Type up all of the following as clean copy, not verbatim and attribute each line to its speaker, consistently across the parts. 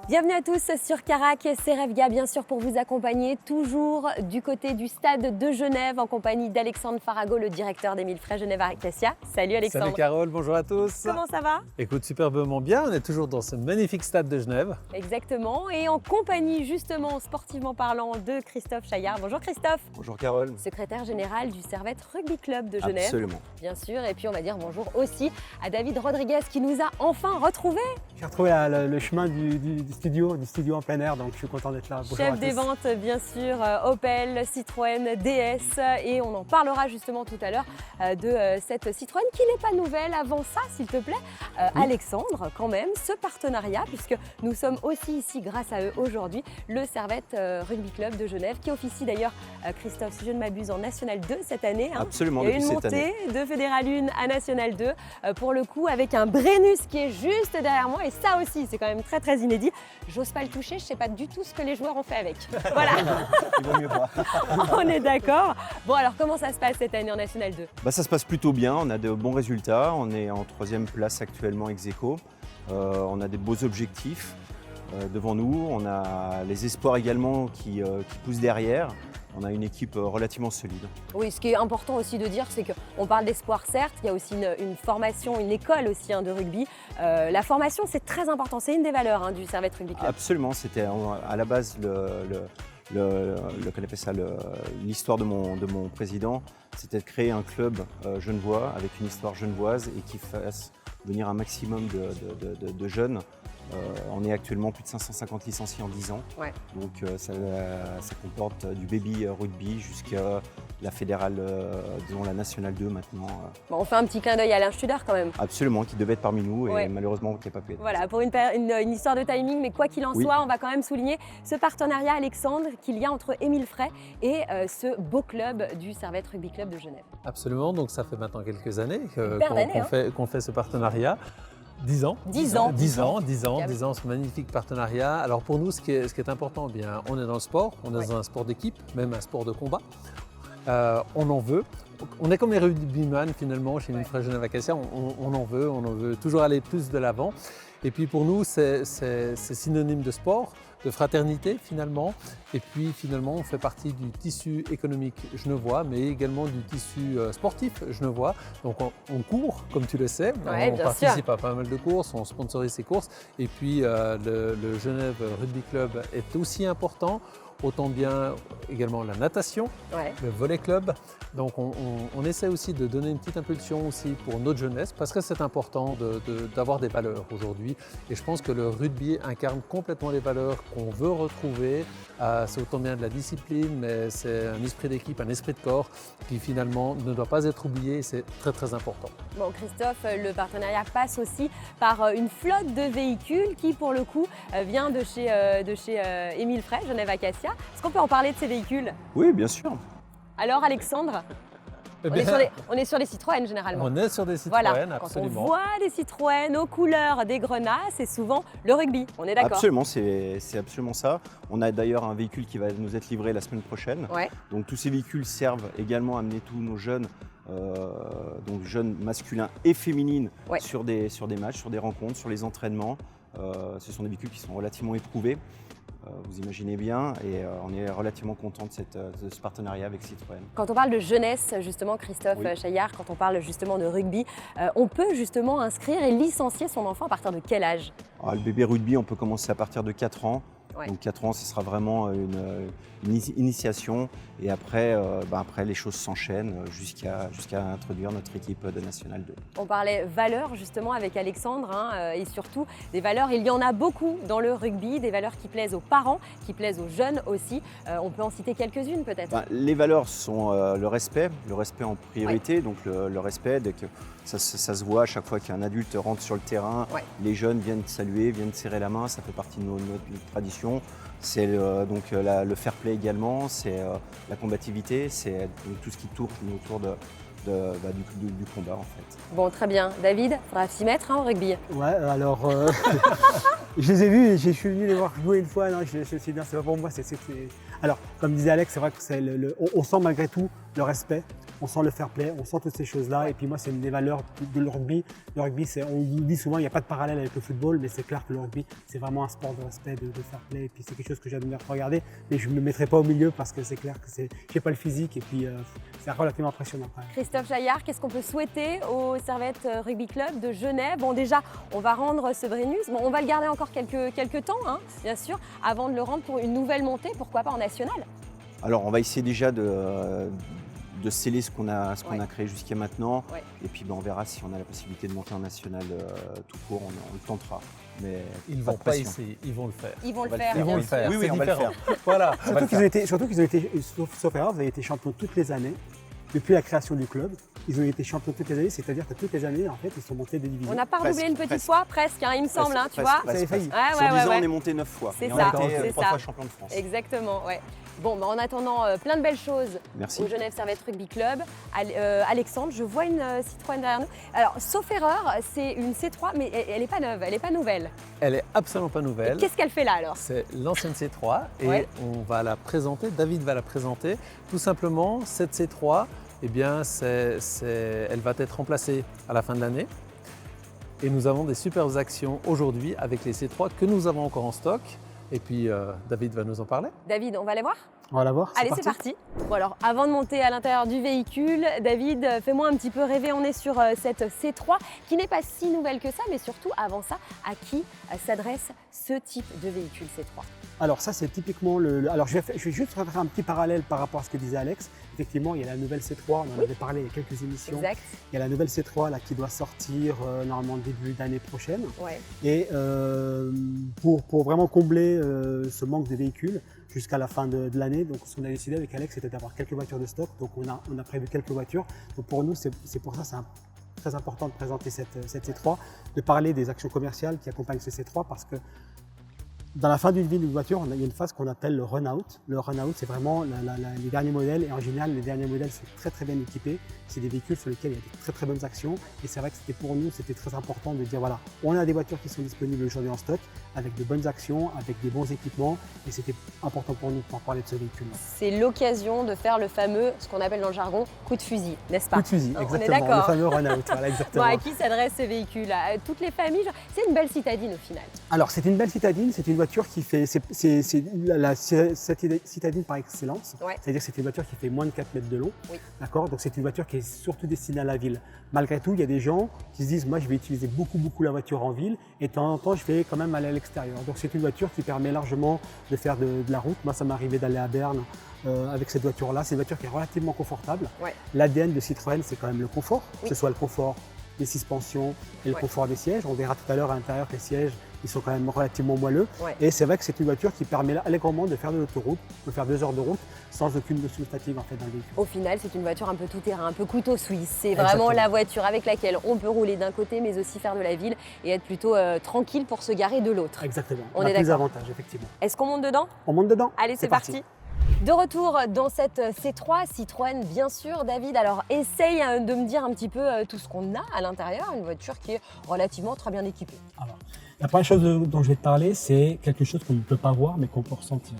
Speaker 1: Bienvenue à tous sur Carac, c'est Revga bien sûr pour vous accompagner, toujours du côté du stade de Genève en compagnie d'Alexandre Farago, le directeur d'Émile Frey Genève Acacia. Salut Alexandre.
Speaker 2: Salut Carole, bonjour à tous.
Speaker 1: Comment ça va?
Speaker 2: Écoute, superbement bien, on est toujours dans ce magnifique stade de Genève.
Speaker 1: Exactement, et en compagnie justement, sportivement parlant, de Christophe Chaillard. Bonjour Christophe.
Speaker 3: Bonjour Carole.
Speaker 1: Secrétaire général du Servette Rugby Club de Genève.
Speaker 3: Absolument.
Speaker 1: Bien sûr, et puis on va dire bonjour aussi à David Rodriguez qui nous a enfin retrouvés.
Speaker 4: J'ai retrouvé le chemin du studio en plein air, donc je suis content d'être là. Bonjour
Speaker 1: Chef des ventes, bien sûr, Opel, Citroën, DS, et on en parlera justement tout à l'heure de cette Citroën qui n'est pas nouvelle. Avant ça, s'il te plaît, Alexandre, quand même, ce partenariat, puisque nous sommes aussi ici, grâce à eux aujourd'hui, le Servette Rugby Club de Genève, qui officie d'ailleurs, Christophe, si je ne m'abuse, en National 2 cette année.
Speaker 3: Absolument,
Speaker 1: Il y a eu
Speaker 3: depuis
Speaker 1: une
Speaker 3: cette année.
Speaker 1: montée de Fédéral 1 à National 2, pour le coup, avec un Brennus qui est juste derrière moi, et ça aussi, c'est quand même très très inédit. J'ose pas le toucher, je ne sais pas du tout ce que les joueurs ont fait avec. Voilà.
Speaker 3: Il vaut mieux pas.
Speaker 1: On est d'accord. Bon, alors comment ça se passe cette année en National 2?
Speaker 3: Ça se passe plutôt bien, on a de bons résultats, on est en 3e place actuellement ex aequo. On a des beaux objectifs devant nous, on a les espoirs également qui poussent derrière. On a une équipe relativement solide.
Speaker 1: Oui, ce qui est important aussi de dire, c'est qu'on parle d'espoir, certes, il y a aussi une formation, une école aussi de rugby. La formation, c'est très important, c'est une des valeurs du Servette Rugby Club.
Speaker 3: Absolument, c'était à la base l'histoire de mon président, c'était de créer un club genevois avec une histoire genevoise et qui fasse venir un maximum de jeunes. On est actuellement plus de 550 licenciés en 10 ans,
Speaker 1: Ouais.
Speaker 3: donc ça comporte du baby rugby jusqu'à la fédérale, disons la nationale 2 maintenant.
Speaker 1: Bon, on fait un petit clin d'œil à Alain Studer quand même.
Speaker 3: Absolument, qui devait être parmi nous
Speaker 1: Ouais.
Speaker 3: et malheureusement qui n'est pas pu être.
Speaker 1: Voilà, pour une histoire de timing, mais quoi qu'il en
Speaker 3: Oui.
Speaker 1: soit, on va quand même souligner ce partenariat, Alexandre, qu'il y a entre Émile Frey et ce beau club du Servette Rugby Club de Genève.
Speaker 2: Absolument, donc ça fait maintenant quelques années
Speaker 1: Paire d'années,
Speaker 2: qu'on fait ce partenariat. 10 ans.
Speaker 1: 10 ans.
Speaker 2: 10 ans, ce magnifique partenariat. Alors pour nous, ce qui est important, bien, on est dans le sport, on est dans un sport d'équipe, même un sport de combat. On en veut. On est comme les rugbyman finalement chez Émile Frey Genève Acacia, on en veut toujours aller plus de l'avant. Et puis pour nous, c'est synonyme de sport, de fraternité finalement. Et puis finalement, on fait partie du tissu économique genevois, mais également du tissu sportif genevois. Donc on court, comme tu le sais,
Speaker 1: Ouais,
Speaker 2: on
Speaker 1: bien
Speaker 2: participe à pas mal de courses, on sponsorise ces courses. Et puis le Genève Rugby Club est aussi important. Autant bien également la natation,
Speaker 1: Ouais.
Speaker 2: le volley club. Donc on essaie aussi de donner une petite impulsion aussi pour notre jeunesse parce que c'est important d'avoir des valeurs aujourd'hui. Et je pense que le rugby incarne complètement les valeurs qu'on veut retrouver. C'est autant bien de la discipline, mais c'est un esprit d'équipe, un esprit de corps qui finalement ne doit pas être oublié. C'est très très important.
Speaker 1: Bon, Christophe, le partenariat passe aussi par une flotte de véhicules qui, pour le coup, vient de chez Émile Frey, Genève Acacia. Est-ce qu'on peut en parler de ces véhicules?
Speaker 3: Oui, bien sûr.
Speaker 1: Alors, Alexandre,
Speaker 2: Eh
Speaker 1: on
Speaker 2: bien,
Speaker 1: est sur les Citroën généralement.
Speaker 2: on est sur des Citroën,
Speaker 1: Voilà, quand on
Speaker 2: absolument.
Speaker 1: voit des Citroën aux couleurs des Grenats, c'est souvent le rugby, on est d'accord?
Speaker 3: Absolument, c'est absolument ça. On a d'ailleurs un véhicule qui va nous être livré la semaine prochaine.
Speaker 1: Ouais.
Speaker 3: Donc tous ces véhicules servent également à amener tous nos jeunes, donc jeunes masculins et féminines,
Speaker 1: Ouais.
Speaker 3: sur des matchs, sur des rencontres, sur les entraînements. Ce sont des véhicules qui sont relativement éprouvés, vous imaginez bien, et on est relativement content de ce partenariat avec Citroën.
Speaker 1: Quand on parle de jeunesse, justement, Christophe
Speaker 3: Oui.
Speaker 1: Chaillard, quand on parle justement de rugby, on peut justement inscrire et licencier son enfant à partir de quel âge?
Speaker 3: Alors, le bébé rugby, on peut commencer à partir de 4 ans.
Speaker 1: Ouais.
Speaker 3: Donc 4 ans, ce sera vraiment une initiation. Et après, après les choses s'enchaînent jusqu'à introduire notre équipe de National 2.
Speaker 1: On parlait valeurs justement avec Alexandre et surtout des valeurs, il y en a beaucoup dans le rugby, des valeurs qui plaisent aux parents, qui plaisent aux jeunes aussi. On peut en citer quelques-unes peut-être.
Speaker 3: Les valeurs sont le respect en priorité. Donc le respect, dès que ça se voit à chaque fois qu'un adulte rentre sur le terrain,
Speaker 1: Ouais.
Speaker 3: les jeunes viennent saluer, viennent serrer la main, ça fait partie de notre tradition. C'est le fair play également, c'est la combativité, c'est tout ce qui tourne autour du combat en fait.
Speaker 1: Bon, très bien. David, il faudra s'y mettre au rugby.
Speaker 4: Ouais, alors je les ai vus et je suis venu les voir jouer une fois. Non, je me suis dit, non, c'est pas pour moi. Alors, comme disait Alex, c'est vrai que on sent malgré tout le respect. on sent le fair play, on sent toutes ces choses-là. Et puis moi, c'est une des valeurs de rugby. Le rugby, on vous dit souvent, il n'y a pas de parallèle avec le football, mais c'est clair que le rugby, c'est vraiment un sport de respect, de fair play. Et puis c'est quelque chose que j'admire regarder, mais je ne me mettrai pas au milieu parce que c'est clair que je n'ai pas le physique. Et puis c'est relativement impressionnant quand même.
Speaker 1: Christophe Jaillard, qu'est-ce qu'on peut souhaiter au Servette Rugby Club de Genève? Bon, déjà, on va rendre ce Brennus. Bon, on va le garder encore quelques temps, hein, bien sûr, avant de le rendre pour une nouvelle montée, pourquoi pas en national?
Speaker 3: Alors, on va essayer déjà de sceller ce qu'on a créé jusqu'à maintenant.
Speaker 1: Ouais.
Speaker 3: Et puis, on verra si on a la possibilité de monter en national tout court. On le tentera. Mais
Speaker 2: Ils ne
Speaker 3: pas
Speaker 2: vont
Speaker 3: de
Speaker 2: pas
Speaker 3: pression.
Speaker 2: essayer, ils vont le faire.
Speaker 1: Ils vont le
Speaker 3: va le
Speaker 1: faire.
Speaker 3: faire.
Speaker 2: Ils vont le faire.
Speaker 3: Oui, oui,
Speaker 2: c'est
Speaker 3: on va le
Speaker 2: différent.
Speaker 3: faire.
Speaker 2: Voilà.
Speaker 4: Surtout qu'ils ont été, sauf erreur, vous avez été champions toutes les années, depuis la création du club. Ils ont été champions toutes les années, c'est-à-dire que toutes les années, en fait, ils sont montés des divisions.
Speaker 1: On n'a pas redoublé une petite fois, presque, hein, il me semble, hein, tu vois.
Speaker 4: Vous avez failli.
Speaker 1: Ouais,
Speaker 3: Sur
Speaker 1: ouais,
Speaker 3: 10
Speaker 1: ouais,
Speaker 3: ans,
Speaker 1: ouais.
Speaker 3: on est monté 9 fois.
Speaker 1: C'est
Speaker 3: Et
Speaker 1: ça,
Speaker 3: on a été
Speaker 1: c'est
Speaker 3: 3
Speaker 1: ça.
Speaker 3: fois champion de France.
Speaker 1: Exactement, ouais. Bon, bah, en attendant, plein de belles choses
Speaker 3: Merci.
Speaker 1: au Genève Servette Rugby Club. Alexandre, je vois une Citroën derrière nous. Alors, sauf erreur, c'est une C3, mais elle n'est pas neuve, elle n'est pas nouvelle.
Speaker 2: Elle est absolument pas
Speaker 1: Et
Speaker 2: nouvelle.
Speaker 1: qu'est-ce qu'elle fait là alors?
Speaker 2: C'est l'ancienne C3 et
Speaker 1: Ouais.
Speaker 2: on va la présenter, David va la présenter. Tout simplement, cette C3, eh bien, elle va être remplacée à la fin de l'année. Et nous avons des superbes actions aujourd'hui avec les C3 que nous avons encore en stock. Et puis, David va nous en parler.
Speaker 1: David, on va aller voir?
Speaker 4: On va la voir.
Speaker 1: Allez, c'est parti. Bon alors, avant de monter à l'intérieur du véhicule, David, fais-moi un petit peu rêver. On est sur cette C3 qui n'est pas si nouvelle que ça, mais surtout, avant ça, à qui s'adresse ce type de véhicule C3?
Speaker 4: Alors ça, c'est typiquement alors je vais juste faire un petit parallèle par rapport à ce que disait Alex. Effectivement, il y a la nouvelle C3, on en avait parlé il y a quelques émissions.
Speaker 1: Exact.
Speaker 4: Il y a la nouvelle C3 là, qui doit sortir normalement début d'année prochaine.
Speaker 1: Ouais.
Speaker 4: Et pour vraiment combler ce manque de véhicules jusqu'à la fin de l'année, donc ce qu'on a décidé avec Alex, c'était d'avoir quelques voitures de stock. Donc on a prévu quelques voitures. Donc pour nous, c'est pour ça c'est très important de présenter cette C3, de parler des actions commerciales qui accompagnent ce C3 parce que dans la fin d'une vie d'une voiture, il y a une phase qu'on appelle le run-out. Le run-out, c'est vraiment les derniers modèles. Et en général, les derniers modèles sont très très bien équipés. C'est des véhicules sur lesquels il y a de très très bonnes actions. Et c'est vrai que pour nous, c'était très important de dire voilà, on a des voitures qui sont disponibles aujourd'hui en stock, avec de bonnes actions, avec des bons équipements. Et c'était important pour nous pour parler de ce véhicule.
Speaker 1: C'est l'occasion de faire le fameux, ce qu'on appelle dans le jargon, coup de fusil, n'est-ce pas?
Speaker 4: Coup de fusil,
Speaker 1: On est
Speaker 4: exactement. Le
Speaker 1: d'accord.
Speaker 4: fameux run-out, voilà,
Speaker 1: Bon,
Speaker 4: exactement.
Speaker 1: à qui s'adresse ce véhicule? À toutes les familles? C'est une belle citadine au final.
Speaker 4: Alors, c'est une belle citadine, c'est une voiture qui fait, c'est la citadine par excellence.
Speaker 1: Ouais.
Speaker 4: C'est-à-dire que c'est une voiture qui fait moins de 4 mètres de long.
Speaker 1: Oui.
Speaker 4: D'accord. Donc, c'est une voiture qui est surtout destinée à la ville. Malgré tout, il y a des gens qui se disent, moi, je vais utiliser beaucoup la voiture en ville et de temps en temps, je vais quand même aller à l'extérieur. Donc, c'est une voiture qui permet largement de faire de la route. Moi, ça m'est arrivé d'aller à Berne avec cette voiture-là. C'est une voiture qui est relativement confortable.
Speaker 1: Ouais.
Speaker 4: L'ADN de Citroën, c'est quand même le confort,
Speaker 1: Oui.
Speaker 4: que ce soit le confort des suspensions et le
Speaker 1: Ouais.
Speaker 4: confort des sièges. On verra tout à l'heure à l'intérieur que les sièges, ils sont quand même relativement moelleux.
Speaker 1: Ouais.
Speaker 4: Et c'est vrai que c'est une voiture qui permet allègrement de faire de l'autoroute, de faire 2 heures de route sans aucune notion statique en fait dans le véhicule.
Speaker 1: Au final, c'est une voiture un peu tout-terrain, un peu couteau suisse. C'est
Speaker 4: Exactement.
Speaker 1: vraiment la voiture avec laquelle on peut rouler d'un côté, mais aussi faire de la ville et être plutôt tranquille pour se garer de l'autre.
Speaker 4: Exactement.
Speaker 1: On
Speaker 4: a
Speaker 1: est
Speaker 4: plus
Speaker 1: d'accord.
Speaker 4: d'avantages, effectivement.
Speaker 1: Est-ce qu'on monte dedans?
Speaker 4: On monte dedans.
Speaker 1: Allez, c'est parti. De retour dans cette C3 Citroën, bien sûr, David. Alors, essaye de me dire un petit peu tout ce qu'on a à l'intérieur. Une voiture qui est relativement très bien équipée.
Speaker 4: Alors, la première chose dont je vais te parler, c'est quelque chose qu'on ne peut pas voir mais qu'on peut ressentir.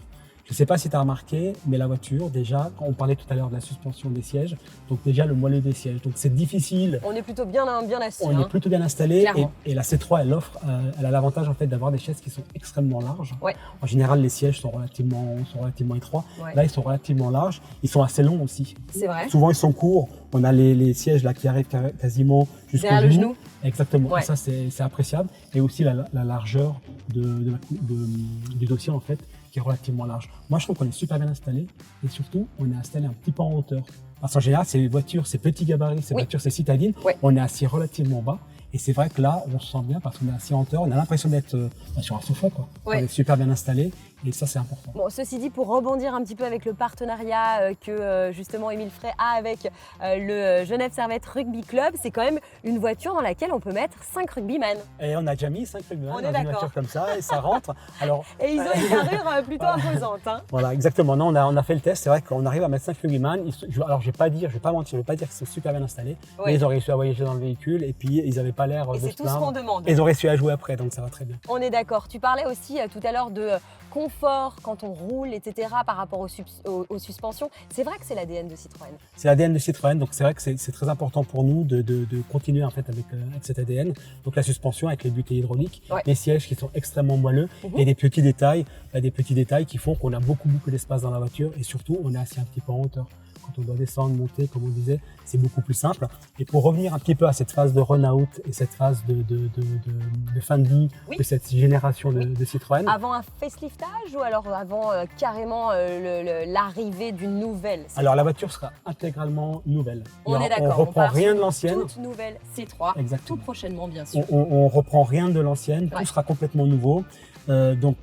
Speaker 4: Je ne sais pas si tu as remarqué, mais la voiture, déjà, quand on parlait tout à l'heure de la suspension des sièges, donc déjà le moelleux des sièges. Donc c'est difficile.
Speaker 1: On est plutôt bien assis.
Speaker 4: On est plutôt bien installé
Speaker 1: Clairement.
Speaker 4: et la C3 elle a l'avantage en fait d'avoir des chaises qui sont extrêmement larges.
Speaker 1: Ouais.
Speaker 4: En général les sièges sont relativement étroits.
Speaker 1: Ouais.
Speaker 4: Là ils sont relativement larges, ils sont assez longs aussi.
Speaker 1: C'est vrai.
Speaker 4: Souvent ils sont courts, on a les sièges là qui arrivent quasiment jusqu'au
Speaker 1: Derrière le genou.
Speaker 4: Exactement,
Speaker 1: Ouais.
Speaker 4: et ça c'est appréciable. Et aussi la largeur du dossier en fait qui est relativement large. Moi je trouve qu'on est super bien installé et surtout on est installé un petit peu en hauteur. Parce qu'en général ces voitures, ces petits gabarits, ces
Speaker 1: Oui.
Speaker 4: voitures, ces citadines,
Speaker 1: Ouais.
Speaker 4: on est assis relativement bas. Et c'est vrai que là, on se sent bien parce qu'on est assis en hauteur, on a l'impression d'être sur un sofa, quoi.
Speaker 1: Ouais.
Speaker 4: On est super bien installé et ça, c'est important.
Speaker 1: Bon, ceci dit, pour rebondir un petit peu avec le partenariat que justement Émile Frey a avec le Genève Servette Rugby Club, c'est quand même une voiture dans laquelle on peut mettre 5 rugbyman.
Speaker 4: Et on a déjà mis 5 rugbyman
Speaker 1: On est
Speaker 4: dans une
Speaker 1: d'accord.
Speaker 4: voiture comme ça et ça rentre. Alors,
Speaker 1: Et ils ont une carrure plutôt imposante. Hein.
Speaker 4: voilà, exactement. Non, on a fait le test. C'est vrai qu'on arrive à mettre 5 rugbyman. Alors, je vais pas mentir, je vais pas dire qu'ils sont super bien installés.
Speaker 1: Ouais.
Speaker 4: Mais ils ont réussi à voyager dans le véhicule et puis ils n'avaient pas pas l'air
Speaker 1: Et
Speaker 4: de
Speaker 1: c'est
Speaker 4: se
Speaker 1: tout ce qu'on
Speaker 4: plaindre.
Speaker 1: demande.
Speaker 4: Et ils ont réussi à jouer après, donc ça va très bien.
Speaker 1: On est d'accord. Tu parlais aussi tout à l'heure de confort quand on roule, etc. par rapport aux suspensions. C'est vrai que c'est l'ADN de Citroën.
Speaker 4: C'est l'ADN de Citroën, donc c'est vrai que c'est très important pour nous de continuer en fait avec cet ADN. Donc la suspension avec les butées hydrauliques,
Speaker 1: Ouais.
Speaker 4: les sièges qui sont extrêmement moelleux et des petits détails qui font qu'on a beaucoup d'espace dans la voiture et surtout on est assis un petit peu en hauteur. Quand on doit descendre, monter, comme on disait, c'est beaucoup plus simple. Et pour revenir un petit peu à cette phase de run-out et cette phase de fin de vie
Speaker 1: Oui.
Speaker 4: de cette génération de Citroën,
Speaker 1: Avant un faceliftage ou alors avant carrément l'arrivée d'une nouvelle
Speaker 4: alors la voiture sera intégralement nouvelle.
Speaker 1: On est d'accord.
Speaker 4: On reprend
Speaker 1: part
Speaker 4: rien
Speaker 1: sur
Speaker 4: de l'ancienne.
Speaker 1: Toute nouvelle C3. Tout
Speaker 4: Exactement.
Speaker 1: prochainement, bien sûr.
Speaker 4: On reprend rien de l'ancienne,
Speaker 1: Ouais.
Speaker 4: tout sera complètement nouveau. Donc,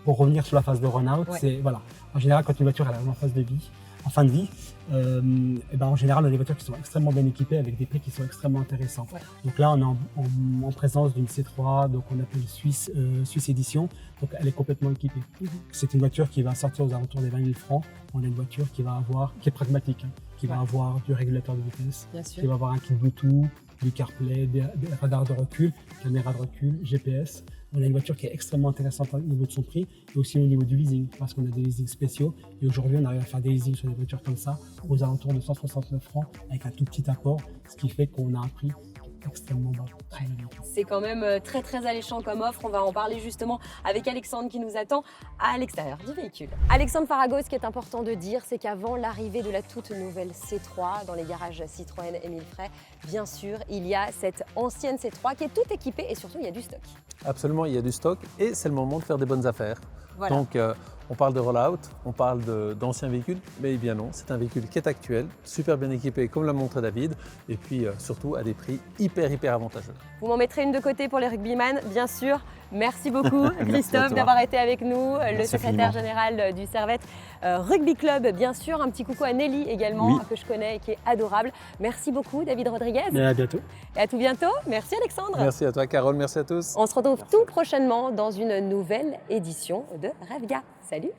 Speaker 4: pour revenir sur la phase de run-out,
Speaker 1: Ouais.
Speaker 4: c'est voilà. En général, quand une voiture elle arrive en phase de vie, en fin de vie, et ben en général, on a des voitures qui sont extrêmement bien équipées avec des prix qui sont extrêmement intéressants.
Speaker 1: Ouais.
Speaker 4: Donc là, on est en présence d'une C3, donc on appelle Suisse Edition. Donc elle est complètement équipée. C'est une voiture qui va sortir aux alentours des 20 000 francs. On a une voiture qui est pragmatique, hein, qui va avoir du régulateur de vitesse,
Speaker 1: Bien
Speaker 4: qui
Speaker 1: sûr.
Speaker 4: va avoir un kit Bluetooth, du CarPlay, des radars de recul, caméra de recul, GPS. On a une voiture qui est extrêmement intéressante au niveau de son prix et aussi au niveau du leasing, parce qu'on a des leasings spéciaux. Et aujourd'hui, on arrive à faire des leasings sur des voitures comme ça aux alentours de 169 francs avec un tout petit apport, ce qui fait qu'on a un prix extrêmement bas.
Speaker 1: C'est quand même très très alléchant comme offre. On va en parler justement avec Alexandre qui nous attend à l'extérieur du véhicule. Alexandre Farago, ce qui est important de dire, c'est qu'avant l'arrivée de la toute nouvelle C3 dans les garages Citroën Émile Frey, bien sûr, il y a cette ancienne C3 qui est toute équipée et surtout il y a du stock.
Speaker 2: Absolument, il y a du stock et c'est le moment de faire des bonnes affaires.
Speaker 1: Voilà.
Speaker 2: Donc, on parle de roll-out, on parle d'anciens véhicules, mais bien non, c'est un véhicule qui est actuel, super bien équipé comme l'a montré David, et puis surtout à des prix hyper avantageux.
Speaker 1: Vous m'en mettrez une de côté pour les rugbyman, bien sûr. Merci beaucoup
Speaker 3: Merci à
Speaker 1: Christophe
Speaker 3: toi.
Speaker 1: d'avoir été avec nous, le
Speaker 3: Merci
Speaker 1: secrétaire
Speaker 3: infiniment.
Speaker 1: général du Servette Rugby Club, bien sûr. Un petit coucou à Nelly également,
Speaker 3: Oui.
Speaker 1: que je connais et qui est adorable. Merci beaucoup David Rodriguez
Speaker 4: Mais à bientôt.
Speaker 1: et à tout bientôt. Merci Alexandre.
Speaker 2: Merci à toi Carole, merci à tous.
Speaker 1: On se retrouve tout prochainement dans une nouvelle édition de Revga. Salut!